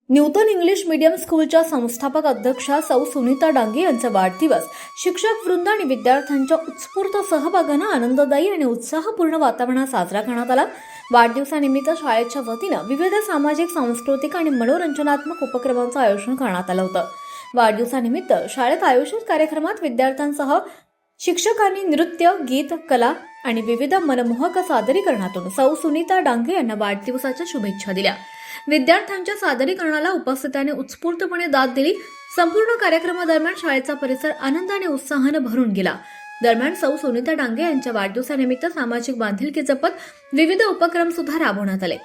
Newton English medium स्कूलच्या संस्थापक अध्यक्षा सौ सुनीता डांगे यांचा वाढदिवस शिक्षक वृंद आणि विद्यार्थ्यांच्या उत्स्फूर्त सहभागानं आनंददायी आणि उत्साहपूर्ण वातावरणात साजरा करण्यात आला। वाढदिवसानिमित्त शाळेच्या वतीनं विविध सामाजिक, सांस्कृतिक आणि मनोरंजनात्मक उपक्रमांचं आयोजन करण्यात आलं होतं। वाढदिवसानिमित्त शाळेत आयोजित कार्यक्रमात विद्यार्थ्यांसह शिक्षकांनी नृत्य, गीत, कला आणि विविध मनमोहक सादरीकरणातून सौ सुनीता डांगे यांना वाढदिवसाच्या शुभेच्छा दिल्या। विद्यार्थ्यांच्या सादरीकरणाला उपस्थितांनी उत्स्फूर्तपणे दाद दिली। संपूर्ण कार्यक्रमादरम्यान शाळेचा परिसर आनंदाने उत्साहाने भरून गेला। दरम्यान सौ सुनीता डांगे यांच्या वाढदिवसानिमित्त सामाजिक बांधिलकी जपत विविध उपक्रम सुद्धा राबवण्यात आले।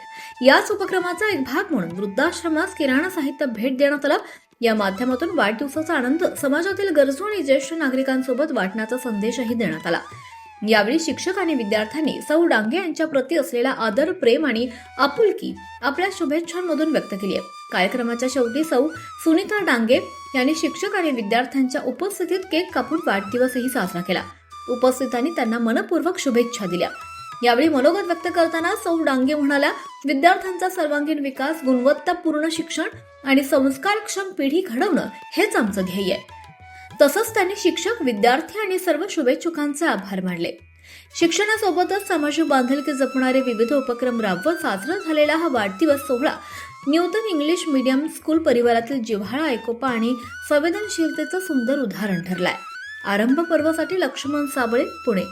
याच उपक्रमाचा एक भाग म्हणून वृद्धाश्रमास किराणा साहित्य भेट देण्यात आलं। या माध्यमातून वाढदिवसाचा आनंद समाजातील गरजू आणि ज्येष्ठ नागरिकांसोबत वाटण्याचा संदेशही देण्यात आला। यावेळी शिक्षक आणि विद्यार्थ्यांनी सौ डांगे यांच्या प्रती असलेला आदर, प्रेम आणि आपुलकी आपल्या शुभेच्छांमधून व्यक्त केली आहे। कार्यक्रमाच्या शेवटी सौ सुनीता डांगे यांनी शिक्षक आणि विद्यार्थ्यांच्या उपस्थितीत केक कापून वाढदिवसही साजरा केला। उपस्थितांनी त्यांना मनपूर्वक शुभेच्छा दिल्या। यावेळी मनोगत व्यक्त करताना सौ डांगे म्हणाल्या, विद्यार्थ्यांचा सर्वांगीण विकास, गुणवत्तापूर्ण शिक्षण आणि संस्कारक्षम पिढी घडवणं हेच आमचं ध्येय आहे। तसंच त्यांनी शिक्षक, विद्यार्थी आणि सर्व शुभेच्छुकांचे आभार मानले। शिक्षणासोबतच सामाजिक बांधिलकी जपणारे विविध उपक्रम राबवत साजरा झालेला हा वाढदिवस सोहळा न्यूटन इंग्लिश मीडियम स्कूल परिवारातील जिव्हाळा, एकोपा आणि संवेदनशीलतेचं सुंदर उदाहरण ठरलाय। आरंभ पर्वासाठी लक्ष्मण साबळे, पुणे।